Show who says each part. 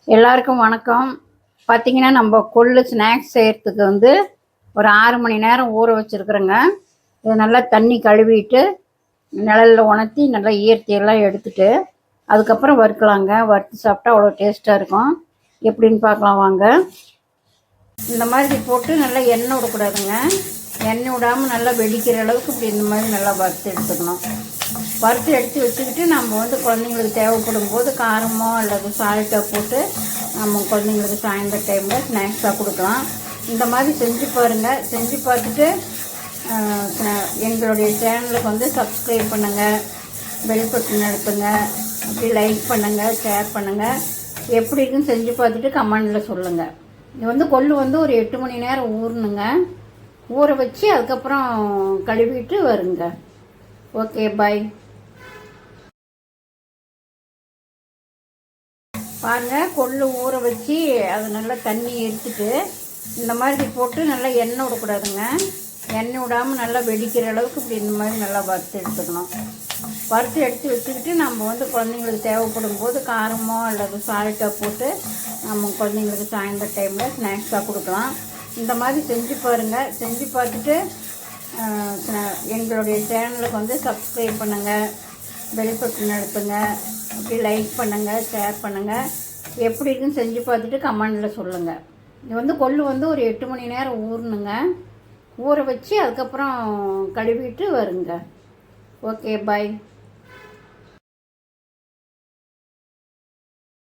Speaker 1: எல்லாருக்கும் வணக்கம். பார்த்தீங்கன்னா நம்ம கொள்ளு ஸ்நாக்ஸ் செய்கிறதுக்கு ஒரு 6 மணி நேரம் ஊற வச்சுருக்குறேங்க. இதை நல்லா தண்ணி கழுவிட்டு நிழலில் உணர்த்தி நல்லா ஈரத்தையெல்லாம் எடுத்துட்டு அதுக்கப்புறம் வறுக்கலாங்க. வறுத்து சாப்பிட்டா அவ்வளோ டேஸ்ட்டாக இருக்கும். எப்படின்னு பார்க்கலாம் வாங்க. இந்த மாதிரி போட்டு நல்லா எண்ணெய் விடக்கூடாதுங்க. எண்ணெய் விடாமல் நல்லா வெடிக்கிற அளவுக்கு இப்படி இந்த மாதிரி நல்லா வறுத்து எடுத்துக்கணும். வறுத்து எடுத்து வச்சுக்கிட்டு நம்ம குழந்தைங்களுக்கு தேவைப்படும் போது காரமோ அல்லது சால்ட்டோ போட்டு நம்ம குழந்தைங்களுக்கு சாயந்தர டைமில் ஸ்நாக்ஸாக கொடுக்கலாம். இந்த மாதிரி செஞ்சு பாருங்கள். செஞ்சு பார்த்துட்டு எங்களுடைய சேனலுக்கு சப்ஸ்கிரைப் பண்ணுங்கள், பெல் பட்டன் அழுத்துங்க, அப்படி லைக் பண்ணுங்கள், ஷேர் பண்ணுங்கள். எப்படி இருக்குன்னு செஞ்சு பார்த்துட்டு கமெண்டில் சொல்லுங்கள். இது கொள்ளு ஒரு 8 மணி நேரம் ஊறணுங்க. ஊற வச்சு அதுக்கப்புறம் கழுவிட்டு வருங்க. ஓகே, பாய். பாருங்கள், கொள்ளு ஊற வச்சு அது நல்லா தண்ணி எடுத்துட்டு இந்த மாதிரி போட்டு நல்லா எண்ணெய் விடக்கூடாதுங்க. எண்ணெய் விடாமல் நல்லா வெடிக்கிற அளவுக்கு இப்படி இந்த மாதிரி நல்லா வறுத்து எடுத்துக்கணும். வறுத்து எடுத்து வச்சுக்கிட்டு நம்ம குழந்தைங்களுக்கு தேவைப்படும் போது காரமோ அல்லது சால்ட்டோ போட்டு நம்ம குழந்தைங்களுக்கு சாயந்தர டைமில் ஸ்நாக்ஸாக கொடுக்கலாம். இந்த மாதிரி செஞ்சு பாருங்கள். செஞ்சு பார்த்துட்டு எங்களுடைய சேனலுக்கு சப்ஸ்கிரைப் பண்ணுங்கள், பெல் பட்டன் அழுத்துங்க, அப்படி லைக் பண்ணுங்கள், ஷேர் பண்ணுங்கள். எப்படி இருக்குன்னு செஞ்சு பார்த்துட்டு கமெண்டில் சொல்லுங்கள். இது கொள்ளு ஒரு 8 மணி நேரம் ஊறணுங்க. ஊற வச்சு அதுக்கப்புறம் கழுவிட்டு வருங்க. ஓகே, பாய்.